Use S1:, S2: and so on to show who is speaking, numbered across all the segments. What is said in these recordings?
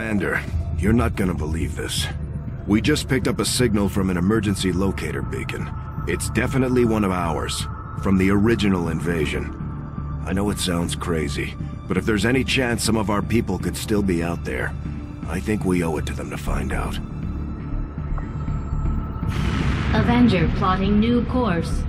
S1: Commander, you're not gonna believe this. We just picked up a signal from an emergency locator beacon. It's definitely one of ours, from the original invasion. I know it sounds crazy, but if there's any chance some of our people could still be out there, I think we owe it to them to find out.
S2: Avenger plotting new course.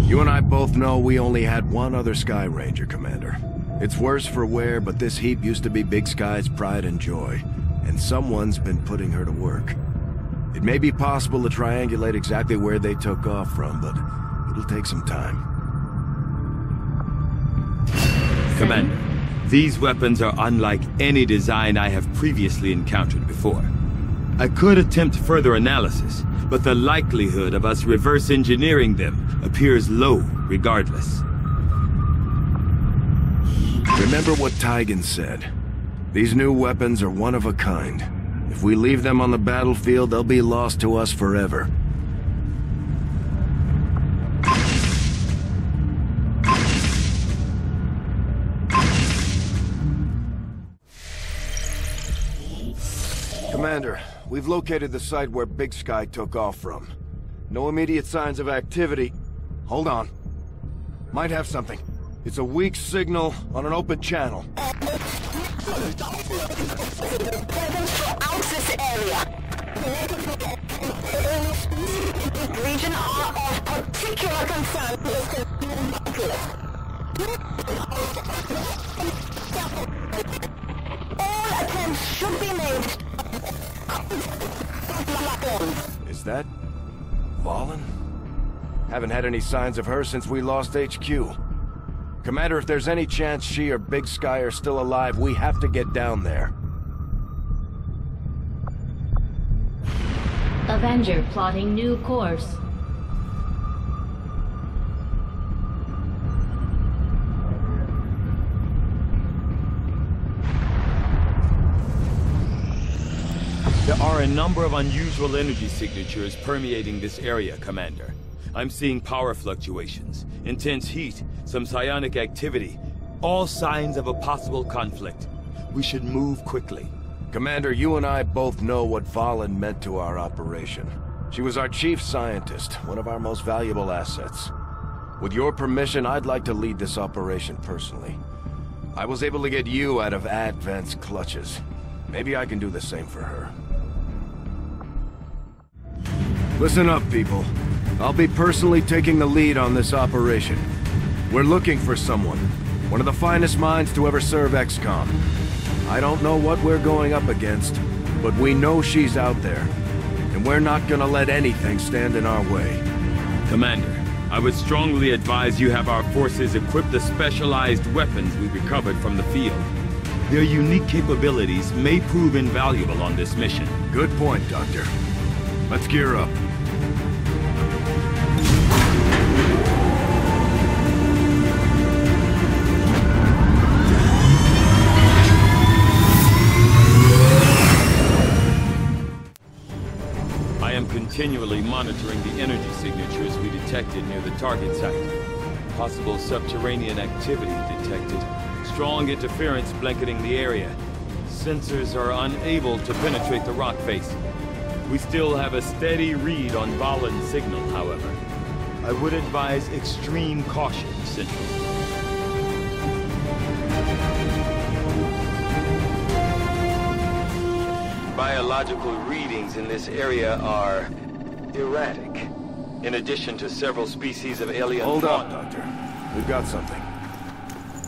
S1: You and I both know we only had one other Sky Ranger, Commander. It's worse for wear, but this heap used to be Big Sky's pride and joy, and someone's been putting her to work. It may be possible to triangulate exactly where they took off from, but it'll take some time.
S3: Commander, these weapons are unlike any design I have previously encountered before. I could attempt further analysis, but the likelihood of us reverse engineering them appears low regardless.
S1: Remember what Tygan said. These new weapons are one of a kind. If we leave them on the battlefield, they'll be lost to us forever. Commander, we've located the site where Big Sky took off from. No immediate signs of activity. Hold on. Might have something. It's a weak signal on an open channel.
S4: Out this area. Region are of particular concern. All attempts should be made.
S1: Is that Valen? Haven't had any signs of her since we lost HQ. Commander, if there's any chance she or Big Sky are still alive, we have to get down there.
S2: Avenger plotting new course.
S3: There are a number of unusual energy signatures permeating this area, Commander. I'm seeing power fluctuations, intense heat, some psionic activity, all signs of a possible conflict. We should move quickly.
S1: Commander, you and I both know what Valen meant to our operation. She was our chief scientist, one of our most valuable assets. With your permission, I'd like to lead this operation personally. I was able to get you out of Advent's clutches. Maybe I can do the same for her. Listen up, people. I'll be personally taking the lead on this operation. We're looking for someone. One of the finest minds to ever serve XCOM. I don't know what we're going up against, but we know she's out there. And we're not gonna let anything stand in our way.
S3: Commander, I would strongly advise you have our forces equip the specialized weapons we recovered from the field. Their unique capabilities may prove invaluable on this mission.
S1: Good point, Doctor. Let's gear up.
S3: I am continually monitoring the energy signatures we detected near the target site. Possible subterranean activity detected. Strong interference blanketing the area. Sensors are unable to penetrate the rock face. We still have a steady read on Valen's signal, however. I would advise extreme caution, Central. Biological readings in this area are erratic. In addition to several species of alien
S1: Hold
S3: fauna.
S1: up, Doctor. We've got something.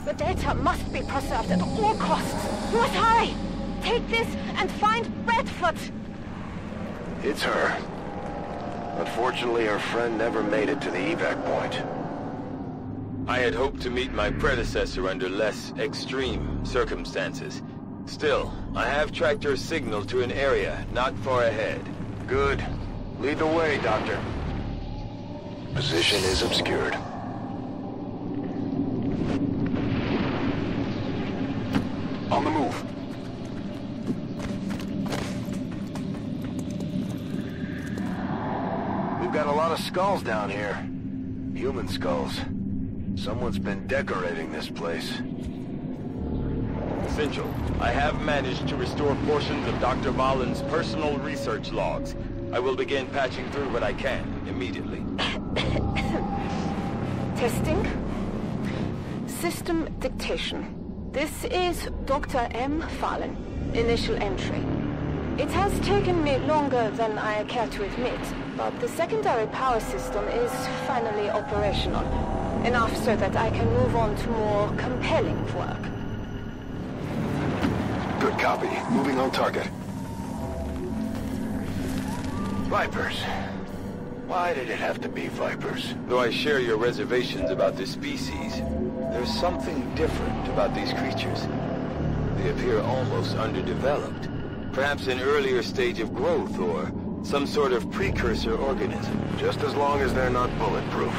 S4: The data must be preserved at all costs. You must hurry. Take this and find Bradford.
S1: It's her. Unfortunately, her friend never made it to the evac point.
S3: I had hoped to meet my predecessor under less extreme circumstances. Still, I have tracked her signal to an area not far ahead.
S1: Good. Lead the way, Doctor. Position is obscured. On the move. We've got a lot lot of skulls down here. Human skulls. Someone's been decorating this place.
S3: Central, I have managed to restore portions of Dr. Valen's personal research logs. I will begin patching through what I can immediately.
S4: Testing. System dictation. This is Dr. M. Valen. Initial entry. It has taken me longer than I care to admit, but the secondary power system is finally operational. Enough so that I can move on to more compelling work.
S1: Good copy. Moving on target. Vipers. Why did it have to be Vipers?
S3: Though I share your reservations about this species, there's something different about these creatures. They appear almost underdeveloped. Perhaps an earlier stage of growth or some sort of precursor organism.
S1: Just as long as they're not bulletproof.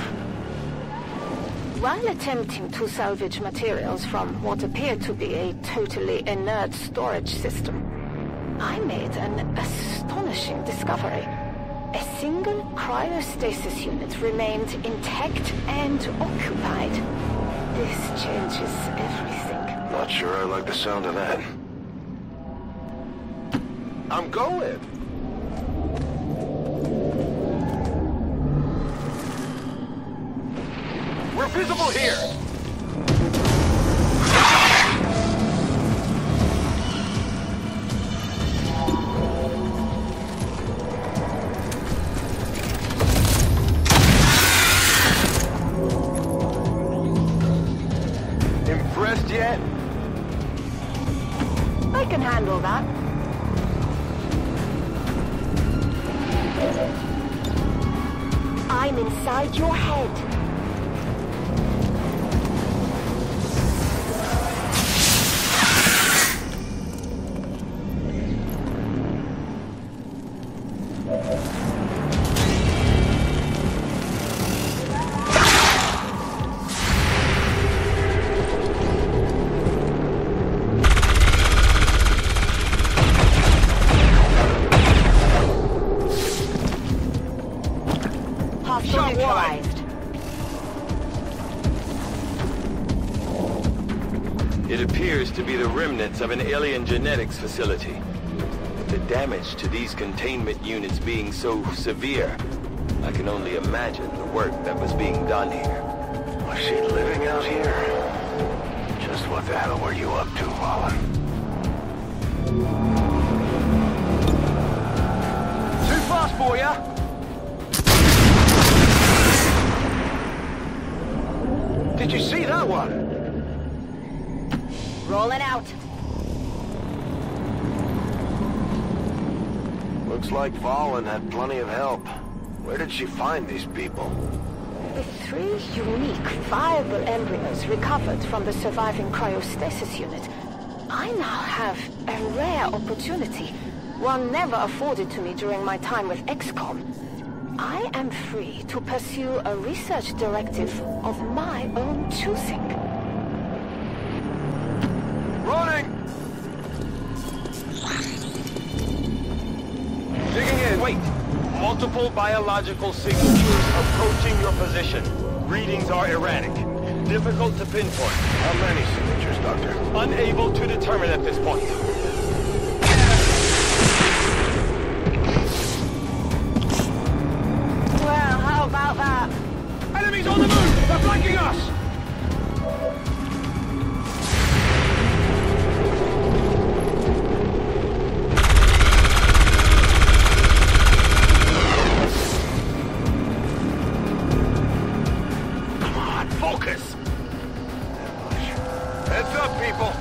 S4: While attempting to salvage materials from what appeared to be a totally inert storage system, I made an astonishing discovery. A single cryostasis unit remained intact and occupied. This changes everything.
S1: Not sure I like the sound of that. I'm going! We're visible here! Impressed yet?
S4: I can handle that. I'm inside your head.
S3: It appears to be the remnants of an alien genetics facility. With the damage to these containment units being so severe, I can only imagine the work that was being done here.
S1: Was she living out here? Just what the hell were you up to, Valen? Too fast for ya! Did you see that one?
S4: Rolling out.
S1: Looks like Valen had plenty of help. Where did she find these people?
S4: With 3 unique, viable embryos recovered from the surviving cryostasis unit, I now have a rare opportunity, one never afforded to me during my time with XCOM. I am free to pursue a research directive of my own choosing.
S1: Running! Digging in.
S3: Wait! Multiple biological signatures approaching your position. Readings are erratic. Difficult to pinpoint.
S1: How many signatures, Doctor?
S3: Unable to determine at this point.
S4: Well, how about that?
S1: Enemies on the move! They're flanking us! Focus! Heads up, people!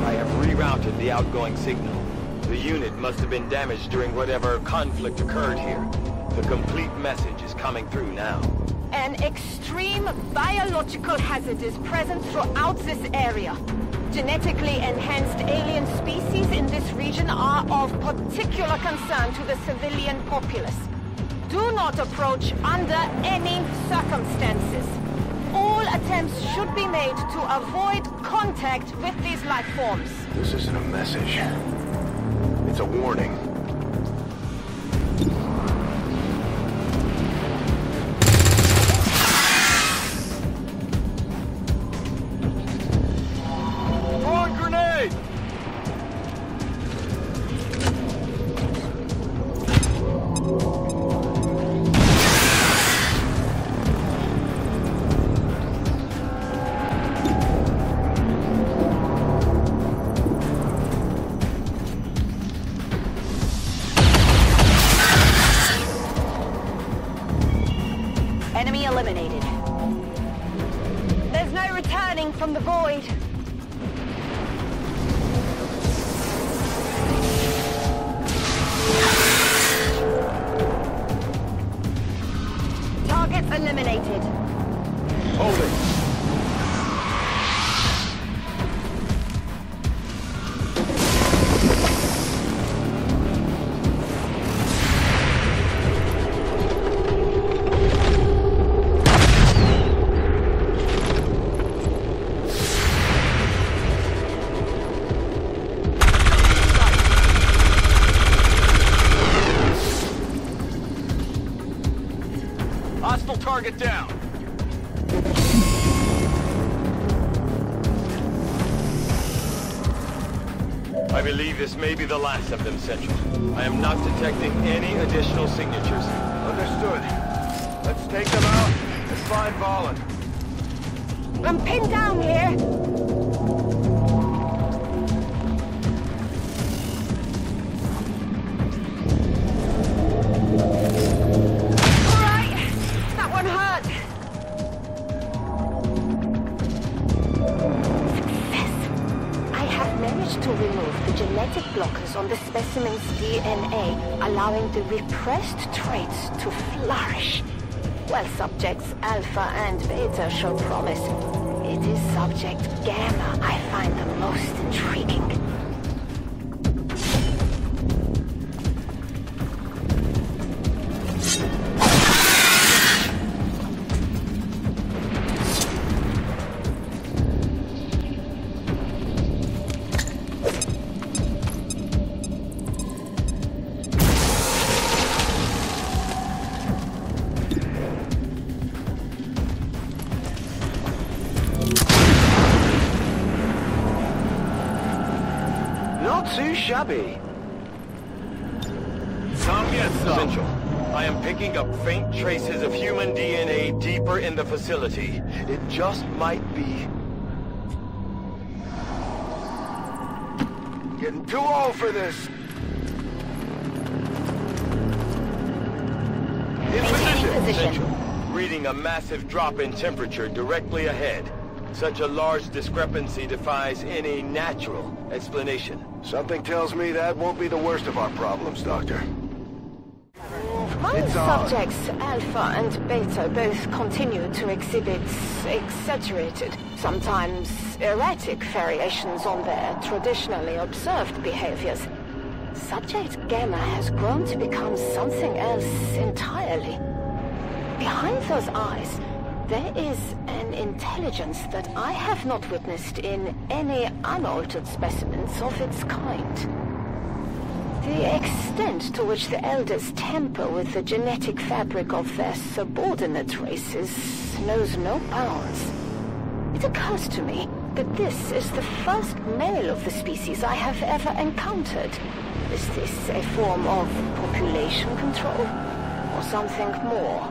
S3: I have rerouted the outgoing signal. The unit must have been damaged during whatever conflict occurred here. The complete message is coming through now.
S4: An extreme biological hazard is present throughout this area. Genetically enhanced alien species in this region are of particular concern to the civilian populace. Do not approach under any circumstances. All attempts should be made to avoid contact with these life forms.
S1: This isn't a message. It's a warning.
S3: Throwing grenade!
S4: Enemy eliminated. There's no returning from the void. Target eliminated.
S3: Hold it. Hostile target down. I believe this may be the last of them, Central. I am not detecting any additional signatures.
S1: Understood. Let's take them out and find Valen.
S4: I'm pinned down here. To remove the genetic blockers on the specimen's DNA, allowing the repressed traits to flourish. While subjects Alpha and Beta show promise, it is subject Gamma I find the most intriguing.
S1: Too shabby.
S3: Central, I am picking up faint traces of human DNA deeper in the facility. It just might be...
S1: Getting too old for this.
S3: In position. Central, reading a massive drop in temperature directly ahead. Such a large discrepancy defies any natural explanation.
S1: Something tells me that won't be the worst of our problems, Doctor.
S4: While subjects Alpha and Beta both continue to exhibit exaggerated, sometimes erratic variations on their traditionally observed behaviors, Subject Gamma has grown to become something else entirely. Behind those eyes, there is an intelligence that I have not witnessed in any unaltered specimens of its kind. The extent to which the Elders tamper with the genetic fabric of their subordinate races knows no bounds. It occurs to me that this is the first male of the species I have ever encountered. Is this a form of population control, or something more?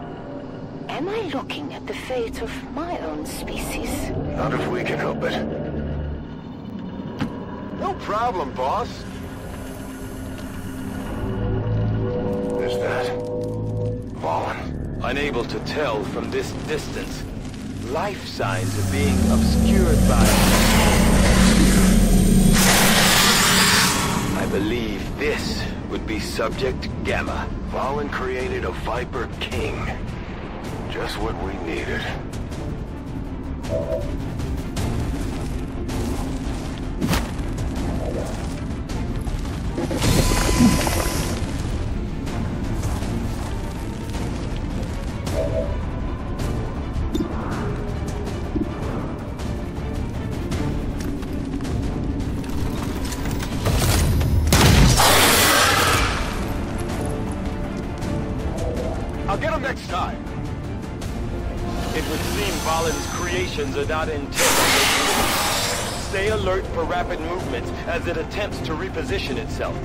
S4: Am I looking at the fate of my own species?
S1: Not if we can help it.
S3: No problem, boss.
S1: Is that Valen?
S3: Unable to tell from this distance, life signs are being obscured by... I believe this would be Subject Gamma.
S1: Valen created a Viper King. Just what we needed.
S3: alive. It would seem Valen's creations are not intent on making it. Stay alert for rapid movements as it attempts to reposition itself.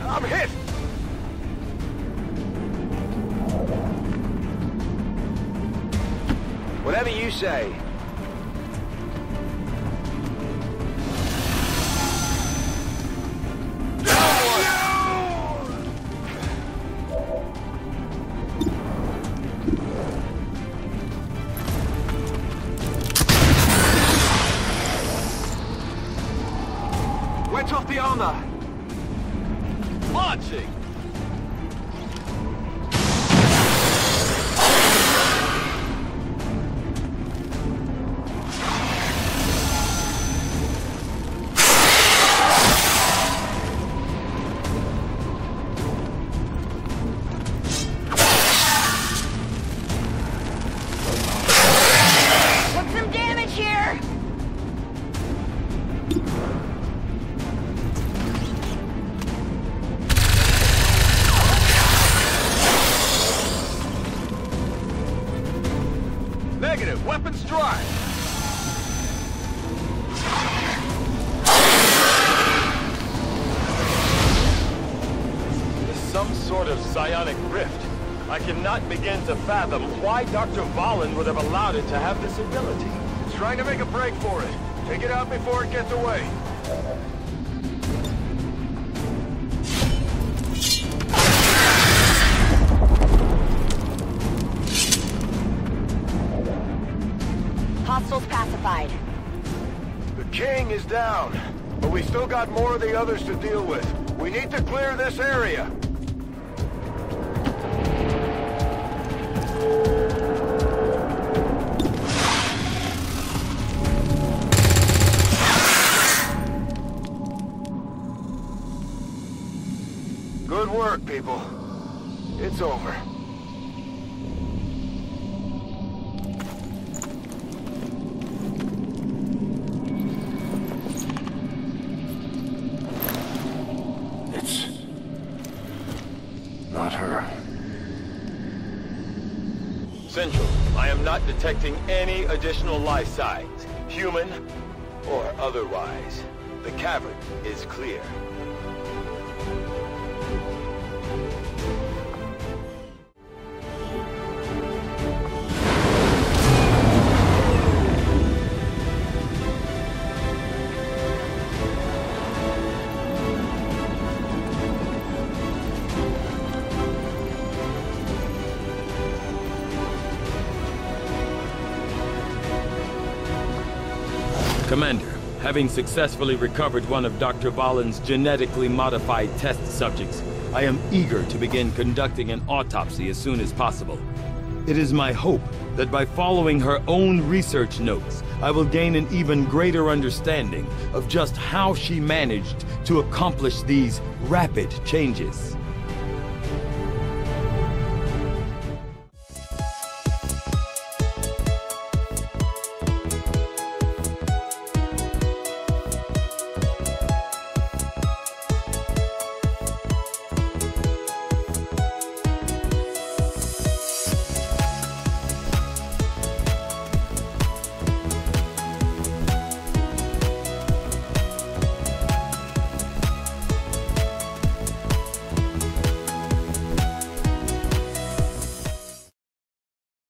S3: I'm hit!
S1: Whatever you say.
S3: Where took the armor? Launching!
S4: Put some damage here!
S3: Negative! Weapons dry! There's some sort of psionic rift. I cannot begin to fathom why Dr. Valen would have allowed it to have this ability.
S1: It's trying to make a break for it. Take it out before it gets away.
S4: Hostiles pacified.
S1: The king is down, but we still got more of the others to deal with. We need to clear this area. Good work, people. It's over. It's not her.
S3: Central, I am not detecting any additional life signs, human or otherwise. The cavern is clear. Commander, having successfully recovered one of Dr. Valen's genetically modified test subjects, I am eager to begin conducting an autopsy as soon as possible. It is my hope that by following her own research notes, I will gain an even greater understanding of just how she managed to accomplish these rapid changes.